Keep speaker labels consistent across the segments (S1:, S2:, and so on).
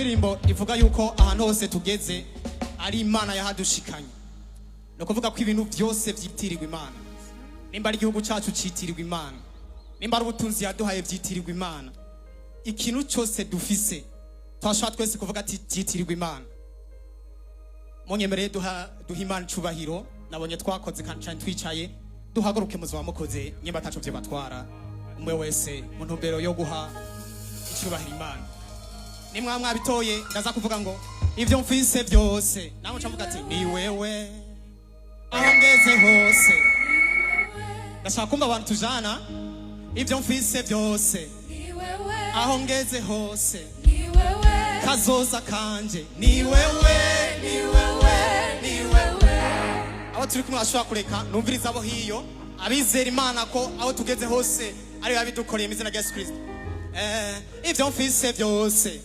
S1: indirimbo ivuga yuko ahantu hose tugeze ari Imana yahadushikanye. No kuvuga ko ibintu byose byitirirwa Imana. Nimba ari igihugu cyacu citirirwa Imana. Nimba ari ubutunzi yaduhaye byitirirwa Imana. Ikintu cyose dufise twashaka twese kuvuga ati byitirirwa Imana. Munyemereye duha Imana cubahiro. Nabonye twakoze kandi twicaye duhaguruke muzwa mukoze nyimba ataco bye batwara umwe wese mu ntumbero yo guha icubahiro Imana. Nimwa mwabitoye ndaza kuvuga ngo ivyo mfise byose nawe ncavuga ati ni wewe aho ngeze hose. Ndashaka kumva abantu tujana ivyo mfise byose ni wewe aho ngeze hose ni wewe kazoza kanje ni wewe ni wewe ni wewe. Aho turi kumwe ashobora kureka numviriza abo hiyo abizera Imana ko aho tugeze hose ari babidukoreye mu izina rya Yesu Kristo. Ivyo mfise byose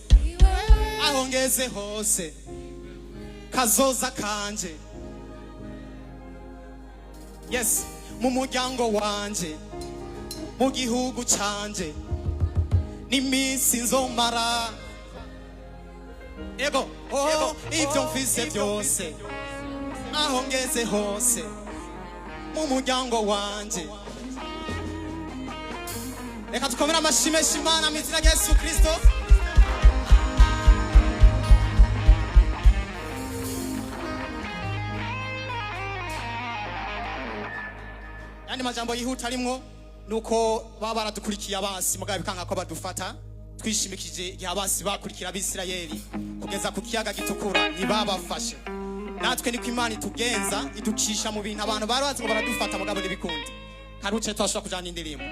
S1: aho ngeze hose kazoza kanje. Yes, mu muryango wanje mu gihugu canje n'iminsi nzomara. Ego ivyo mfise byose aho ngeze hose mu muryango wanje. Reka tukomera amashimwe Imana mu izina rya Yesu Kristo. Yani majambo yihuta arimwo nuko baba baradukurikiye abasi mugabe bikanga ko badufata twishimikije igihe abasi bakurikira Abisirayeli kugeza ku kiyaga gitukura ntibabafashe. Natwe niko Imana itugenza iducisha mu bintu abantu barazi ngo baradufata mugabo n'ibikundi. Karuce twashobora kujana indirimbo.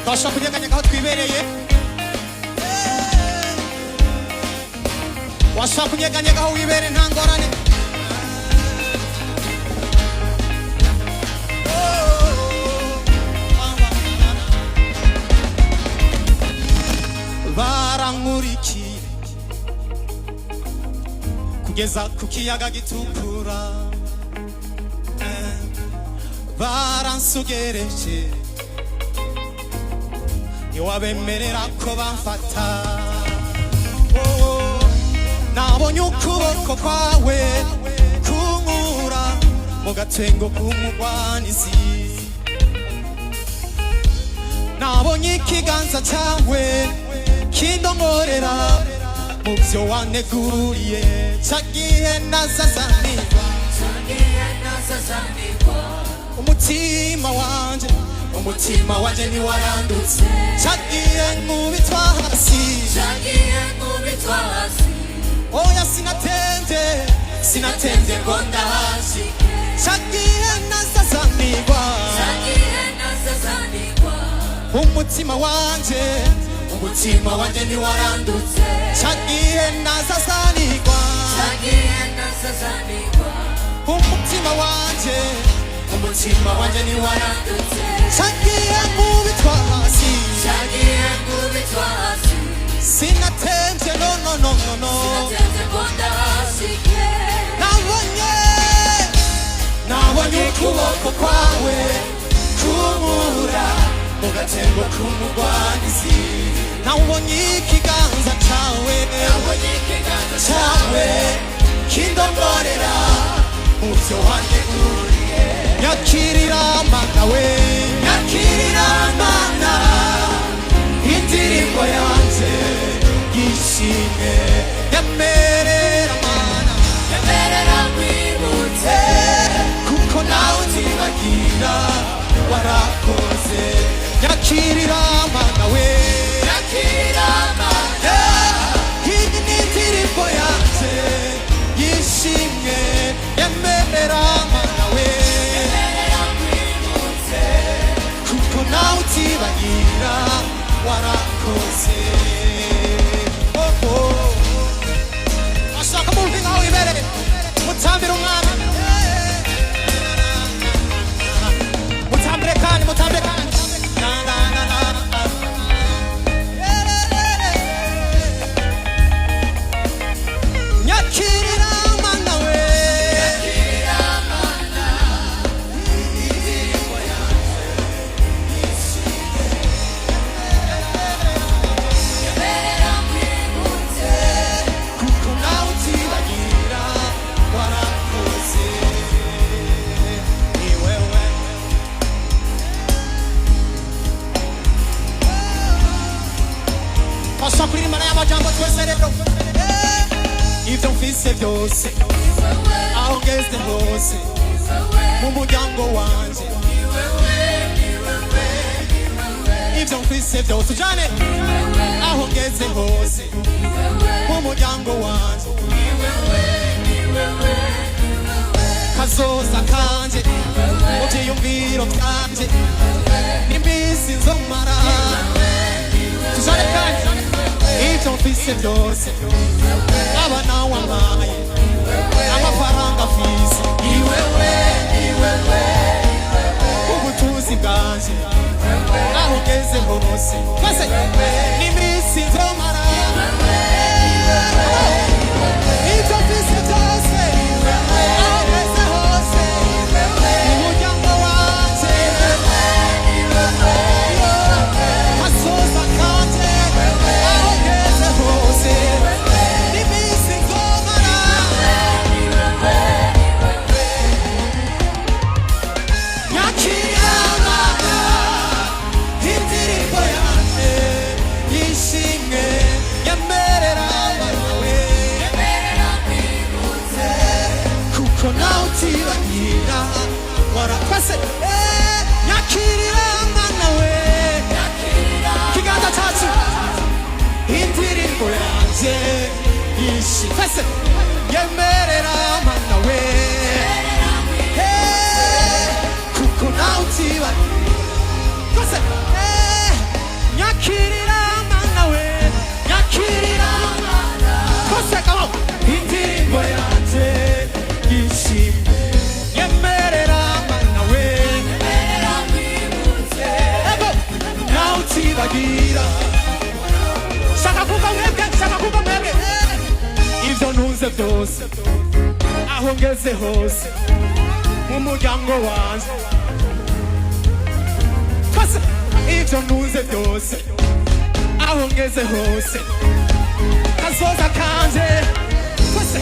S1: Twashobora kunyeganyega aho twibereye. Washobora kunyeganyega aho wibereye nta ngorane. Barankurikiye kugeza ku kiyaga gitukura. Baransugereje wabemerera ko bamfata. Nabonye ukuboko kwawe kunkura mu gatengo k'umugwanizi. Nabonye ikiganza cyawe kindongorera mu byo waneguriye. Cagiye nazazanirwa umutima wanje ni warandutse. Cagiye nkubitwa hasi oya sinatemvye ngo ndahashike. Cagiye nazazanirwa umutima wanje ni warandutse. Cagiye nazazanirwa umutima wanje ni warandutse. Cagiye nkubitwa hasi sinatemvye no nabonye ukuboko kwawe kunkura mu gatengo k'umugwanizi. Nabonye ikiganza cawe kindongorera mu byo waneguriye. Nyakirira Mana we, nyakirira Mana indirimbo yanje yishimye. Yemerera Mana, yemerera kwibutse kuko nawe utibagira warakoze. Nyakirira Mana we, nyakirira Mana indirimbo yanje yishimye. Yemerera Mana we, nawe utibagira warakoze. Ashaka muntu nkaho ibereye mutambira umwana. Mutambire kandi mutambire kuririmba n'ay'amajambo twese rero ivyo mfise vyose aho ngeze hose mu muryango wanje ivyo mfise vyose ujane aho ngeze hose mu muryango wanje kazoza kanje mu vyiyumviro vyanje n'iminsi nzomara tujane kandi ivyo mfise vyose abana wampaye amafaranga mfise ubutunzi bwanje aho ugeze hose twese n'iminsi nzomara ivyo mfise vyose aho ugeze hose umuryango wanje kazoza kanje aho ugeze hose n'iminsi nzomara nyakirana indirimbo yanje yishimwe yemerera abawe kuko nawe utibagira warakoze nyakirira mwana we kiganza cacu indirimbo yanje yishimwe yemerera mwana we kuko nawe utibagira kose nyakirira mwana we nyakirira kose kamo indirimbo yanje yishimye yemerera mwana we ego nawe utibagira shaka kumva mwebwe ivyo ntunze vyose aho ngeze hose mu muryango wanje twese ivyo ntunze vyose aho ngeze hose kazoza kanje twese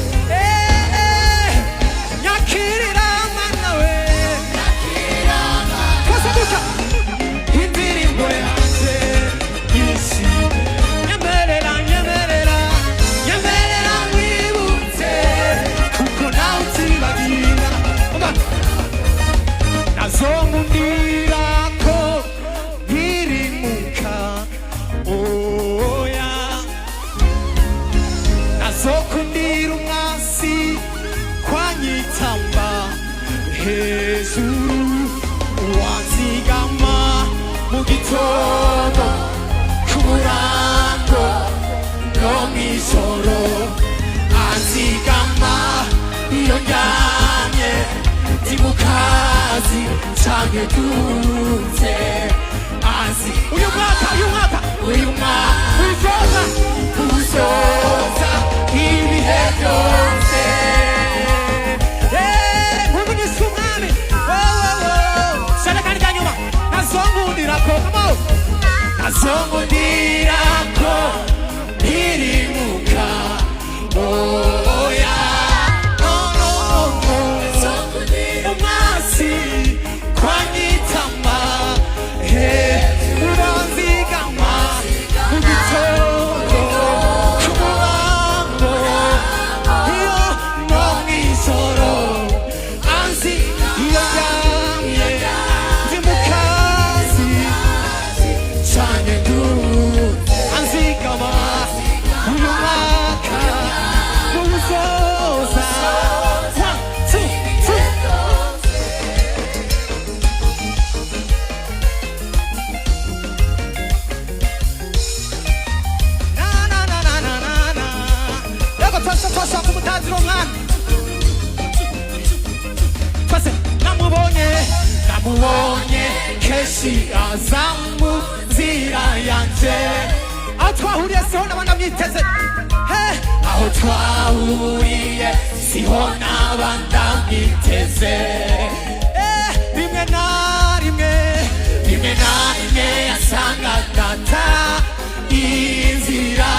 S1: nyakirira mwana we twese duka indirimbo yanje yishimye yemerera mwibutse kuko nawe utibagira nazongundirako nkirimuka oya nazokundira umwasi kwanyitamba hejuru wanzigama mu gitondo k'umurango no mw'ijoro anzigama iyo ndyamye ndi mu kazi canke nduze azi uyu mwaka uzoza ibihe vyose nkuvunyise umwami shaka kandi kanyuma nazongundirako ntirimuka oya umwasi kwanyitama uranzigama mu gitondo k'umurango iyo no mw'ijoro anzi iyo ndyamye ndi mu kazi canke anzigama uyu mwaka uzoza twashaka umutaziro mwana twese namubonye kenshi aza mu nzira yanje aho twahuriye siho naba ndamwiteze aho twahuriye siho naba ndamwiteze rimwe na rimwe yasanga data inzira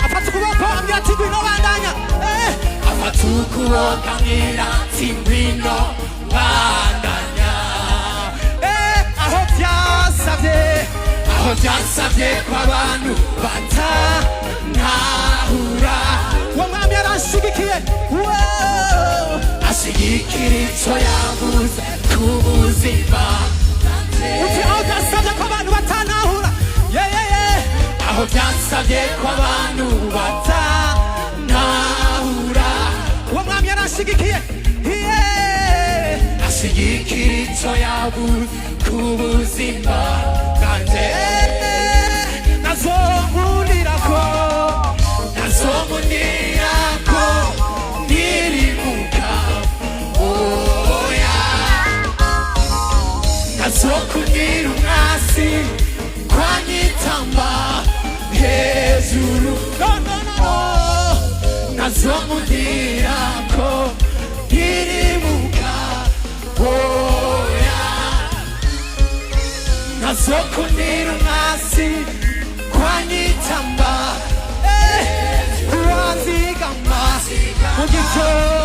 S1: afata ukuboko ambwira ati ngwino bandanya afata ukuboko ambwira ati ngwino bandanya aho vyasavye aho
S2: aho byansabye ko abantu batantahura
S1: uwo mwami yaranshyigikiye
S2: ashigikira icyo yavuze ku buzima
S1: aho byansabye ko abantu batantahura
S2: aho byansabye ko abantu batantahura
S1: uwo mwami yaranshyigikiye
S2: ashigikira icyo yavuze ku buzima bwanjye
S1: nazomundira ko
S2: ntirimuka oya nazokundira umwasi kwanyitamba hejuru nazomundira ko ntirimuka oya nazokundira umwasi kwanyitamba
S1: uranzigama mu gitondo